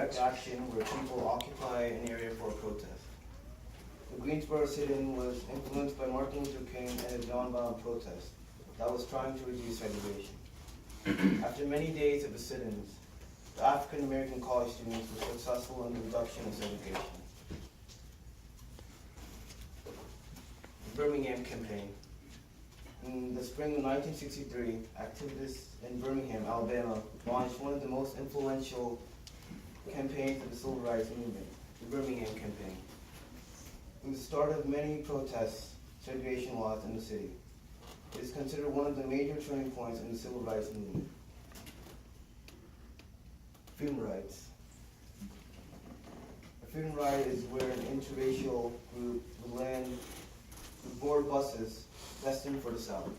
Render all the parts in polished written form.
direct action where people occupy an area for a protest. The Greensboro sit-in was influenced by Martin Luther King and his nonviolent protest that was trying to reduce segregation. After many days of the sit-ins, the African American college students were successful in the reduction of segregation. The Birmingham Campaign. In the spring of 1963, activists in Birmingham, Alabama, launched one of the most influential campaigns of the civil rights movement, the Birmingham Campaign. It was the start of many protests, segregation laws in the city. It is considered one of the major turning points in the civil rights movement. Freedom rides. A freedom ride is where an interracial group would board buses destined for the South.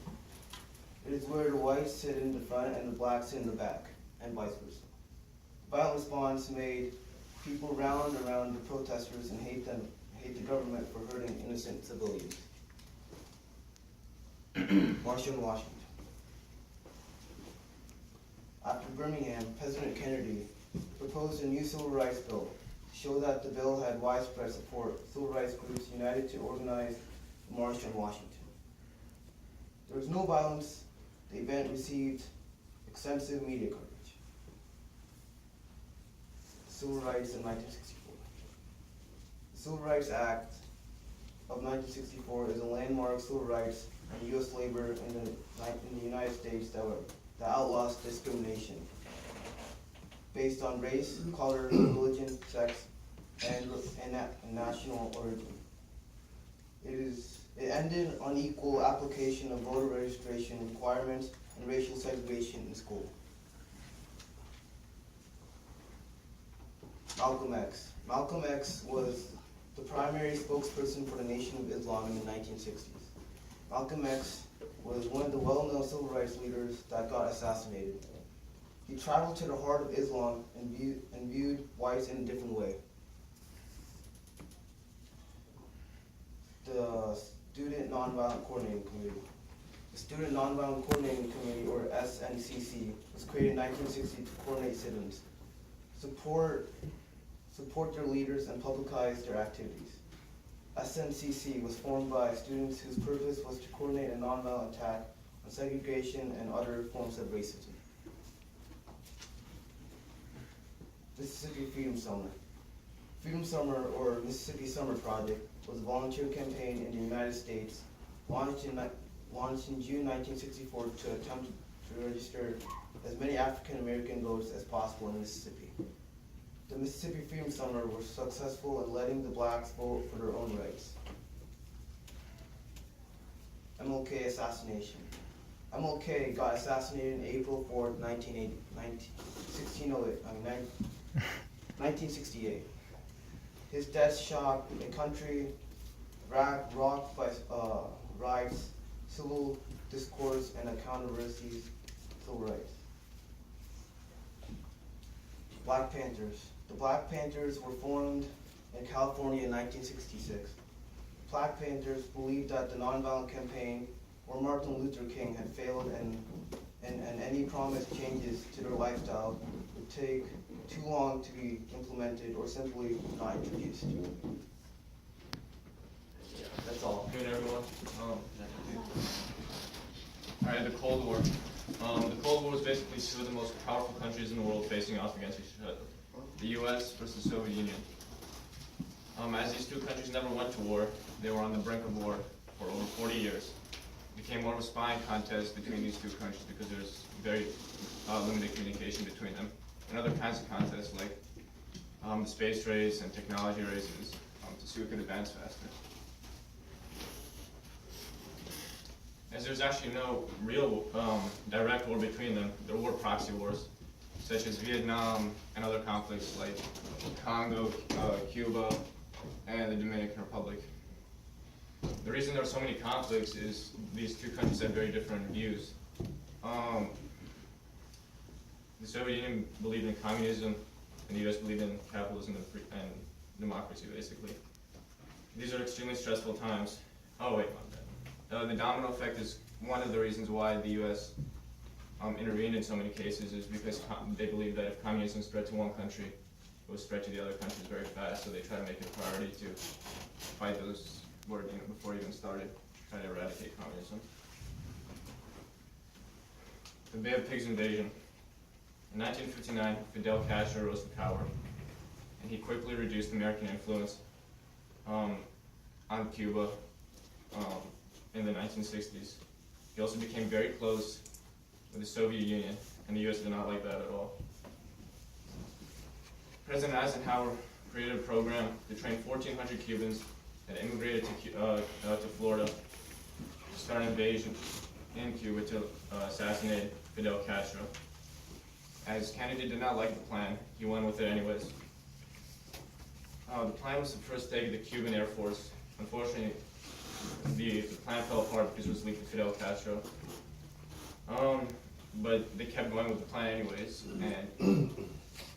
It is where the whites sit in the front and the blacks sit in the back, and vice versa. Violent response made people rally around the protesters and hate the government for hurting innocent civilians. March on Washington. After Birmingham, President Kennedy proposed a new civil rights bill to show that the bill had widespread support. Civil rights groups united to organize the March on Washington. There was no violence. The event received extensive media coverage. Civil rights in 1964. The Civil Rights Act of 1964 is a landmark civil rights and U.S. labor in the United States that outlaws discrimination based on race, color, religion, sex, and national origin. It ended unequal application of voter registration requirements and racial segregation in school. Malcolm X. Malcolm X was the primary spokesperson for the Nation of Islam in the 1960s. Malcolm X was one of the well-known civil rights leaders that got assassinated. He traveled to the heart of Islam and viewed whites in a different way. The Student Nonviolent Coordinating Committee. The Student Nonviolent Coordinating Committee, or SNCC, was created in 1960 to coordinate sit-ins, support their leaders, and publicize their activities. SNCC was formed by students whose purpose was to coordinate a nonviolent attack on segregation and other forms of racism. Mississippi Freedom Summer. Freedom Summer, or Mississippi Summer Project, was a volunteer campaign in the United States launched in June 1964 to attempt to register as many African American votes as possible in Mississippi. The Mississippi Freedom Summer was successful in letting the blacks vote for their own rights. MLK assassination. MLK got assassinated on April 4, 1968. His death shocked a country rocked by riots, civil discourse, and controversies, civil rights. Black Panthers. The Black Panthers were formed in California in 1966. Black Panthers believed that the nonviolent campaign where Martin Luther King had failed and any promised changes to their lifestyle would take too long to be implemented or simply not introduced. That's all. Good, everyone. All right, the Cold War. The Cold War was basically two of the most powerful countries in the world facing off against each other. The U.S. versus the Soviet Union. As these two countries never went to war, they were on the brink of war for over 40 years. It became more of a spying contest between these two countries because there's very limited communication between them. And other kinds of contests like the space race and technology races to see who could advance faster. As there's actually no real direct war between them, there were proxy wars, such as Vietnam and other conflicts like Congo, Cuba, and the Dominican Republic. The reason there are so many conflicts is these two countries had very different views. The Soviet Union believed in communism, and the U.S. believed in capitalism and democracy, basically. These are extremely stressful times. Oh, wait, my bad. The domino effect is one of the reasons why the U.S. Intervened in so many cases is because they believe that if communism spread to one country, it would spread to the other countries very fast, so they try to make it a priority to fight those wars before it even started, try to eradicate communism. The Bay of Pigs invasion. In 1959, Fidel Castro rose to power, and he quickly reduced American influence on Cuba in the 1960s. He also became very close with the Soviet Union, and the US did not like that at all. President Eisenhower created a program to train 1,400 Cubans that immigrated to Florida to start an invasion in Cuba to assassinate Fidel Castro. As Kennedy did not like the plan, he went with it anyways. The plan was to first take the Cuban Air Force. Unfortunately, the plan fell apart because it was leaked to Fidel Castro. But they kept going with the plan anyways, and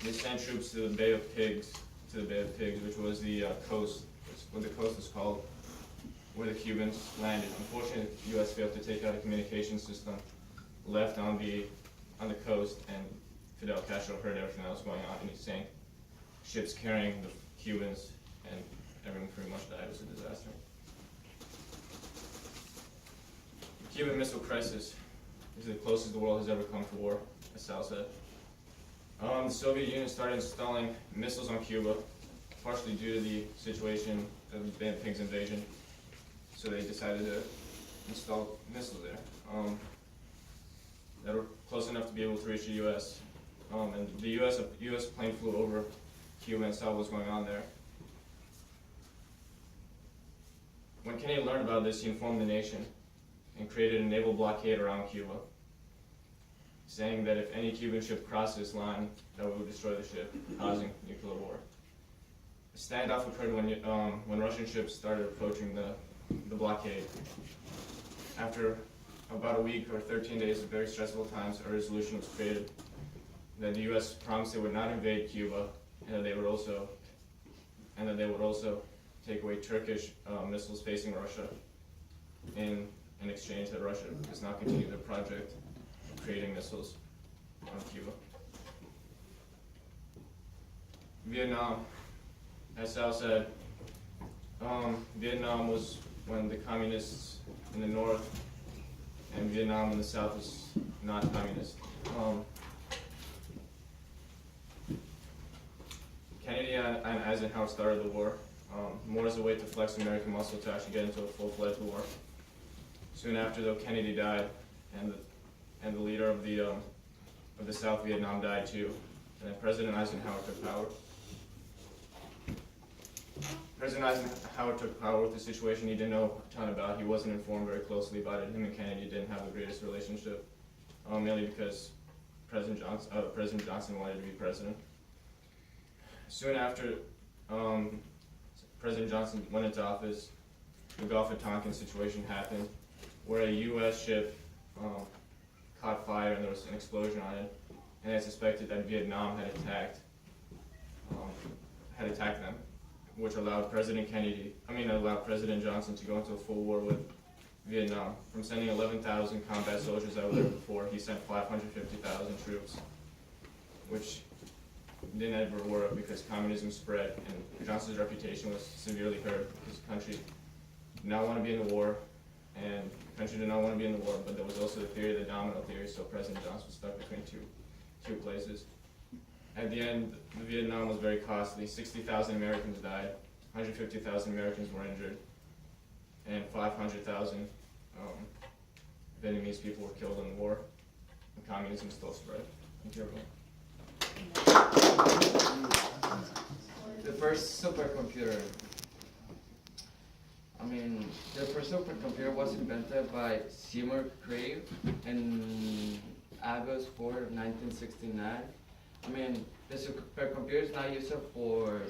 they sent troops to the Bay of Pigs, which was the coast, what the coast is called, where the Cubans landed. Unfortunately, the U.S. failed to take out a communication system left on the coast, and Fidel Castro heard everything that was going on, and he sank ships carrying the Cubans, and everyone pretty much died. It was a disaster. The Cuban Missile Crisis is the closest the world has ever come to war, as Sal said. The Soviet Union started installing missiles on Cuba, partially due to the situation of the Bay of Pigs invasion. So they decided to install missiles there that were close enough to be able to reach the U.S. And the U.S. plane flew over Cuba and saw what was going on there. When Kennedy learned about this, he informed the nation and created a naval blockade around Cuba, saying that if any Cuban ship crossed this line, that we would destroy the ship, causing nuclear war. A standoff occurred when Russian ships started approaching the blockade. After about a week or 13 days of very stressful times, a resolution was created that the U.S. promised it would not invade Cuba, and that they would also take away Turkish missiles facing Russia in exchange that Russia does not continue their project of creating missiles on Cuba. Vietnam, as Sal said, Vietnam was when the communists in the north and Vietnam in the south was not communist. Kennedy and Eisenhower started the war, more as a way to flex American muscle to actually get into a full-fledged war. Soon after, though, Kennedy died, and the leader of the South Vietnam died too, and then President Eisenhower took power. President Eisenhower took power with a situation he didn't know a ton about. He wasn't informed very closely about it. Him and Kennedy didn't have the greatest relationship, mainly because President Johnson wanted to be president. Soon after President Johnson went into office, the Gulf of Tonkin situation happened, where a U.S. ship caught fire and there was an explosion on it, and they suspected that Vietnam had attacked them, which allowed President Johnson to go into a full war with Vietnam. From sending 11,000 combat soldiers out there before, he sent 550,000 troops, which didn't ever work because communism spread and Johnson's reputation was severely hurt because the country did not want to be in the war, and the country did not want to be in the war, but there was also the theory of the domino theory, so President Johnson was stuck between two places. At the end, Vietnam was very costly. 60,000 Americans died, 150,000 Americans were injured, and 500,000 Vietnamese people were killed in the war, and communism still spread. Thank you, everyone. The first supercomputer. The first supercomputer was invented by Seymour Cray in August 4, 1969. The supercomputer is not used for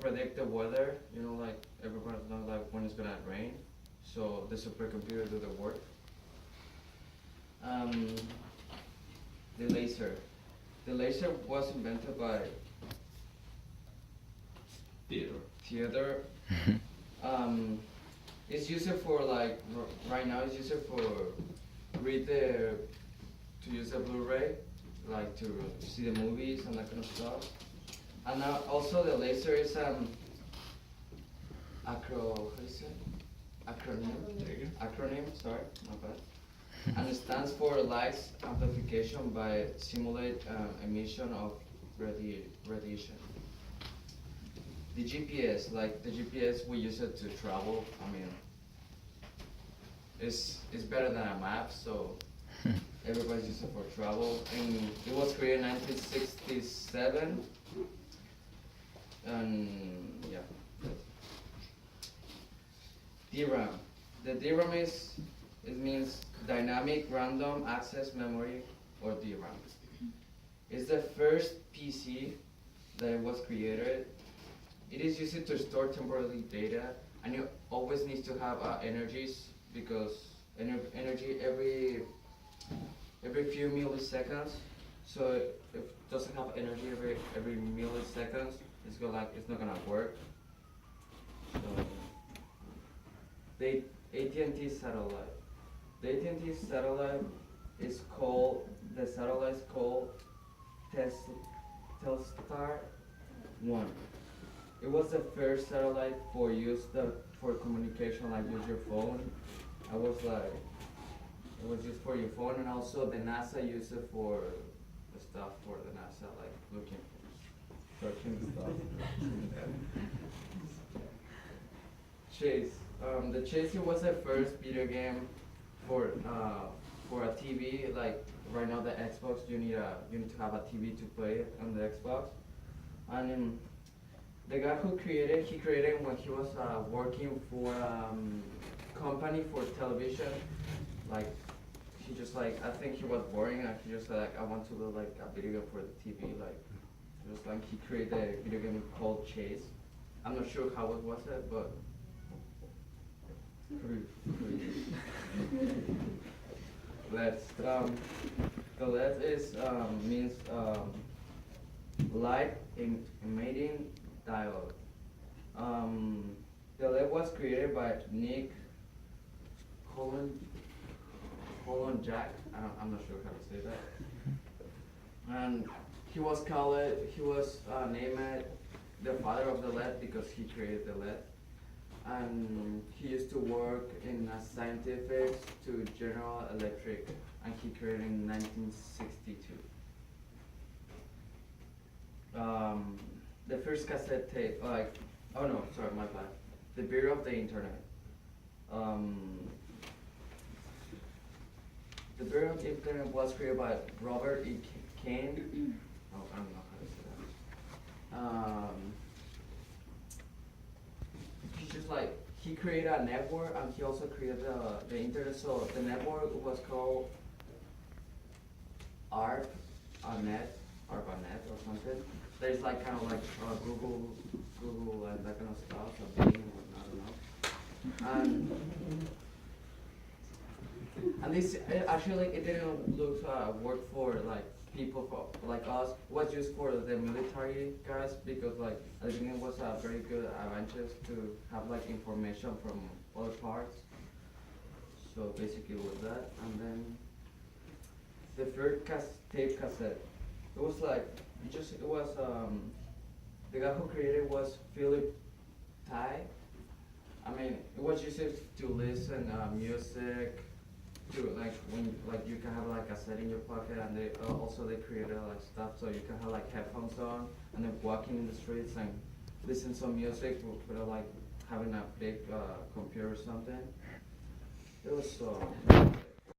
predictive weather. Like everybody knows when it's gonna rain. So the supercomputer do the work. The laser. The laser was invented by Theodore. It's used for right now. It's used for to use a Blu-ray like to see the movies and that kind of stuff. And now also the laser is how do you say? Acronym, sorry, my bad. And it stands for light amplification by simulate emission of radiation. The GPS, like the GPS we use it to travel, I mean, it's better than a map, so everybody uses it for travel. And it was created in 1967, and yeah. DRAM. The DRAM it means dynamic random access memory, or DRAM. It's the first PC that was created. It is used to store temporary data, and you always need to have energies, because energy every few milliseconds. So if it doesn't have energy every milliseconds, it's not gonna work. So the AT&T satellite. The AT&T satellite is called Telstar 1. It was the first satellite for communication, like use your phone. It was used for your phone, and also the NASA used it for the stuff for the NASA, like searching stuff. Chase. The Chase was the first video game for a TV. Like right now, the Xbox, you need to have a TV to play it on the Xbox. And the guy who created, he created when he was working for company for television. Like he just I think he was boring, and he just I want to do like a video game for the TV. He created a video game called Chase. I'm not sure how it was it, but. Let's the LED is means light emitting diode. The LED was created by Nick Holland Jack. I'm not sure how to say that. And he was named the father of the LED because he created the LED. And he used to work in scientific to General Electric, and he created in 1962. The first cassette tape, oh no, sorry, my bad. The Bureau of the Internet. The Bureau of the Internet was created by Robert E. Kane. Oh, I don't know how to say that. He created a network, and he also created the internet. So the network was called ARPANET or something. There's kind of like Google and that kind of stuff, or Bing, I don't know. And this actually it didn't work for people like us. It was used for the military guys, because I think it was a very good advantage to have information from other parts. So basically it was that. And then the third tape cassette. It was the guy who created was Philip Ty. I mean, it was used to listen music. To when you can have a cassette in your pocket, and they created stuff so you can have headphones on and then walking in the streets and listen some music without having a big computer or something. It was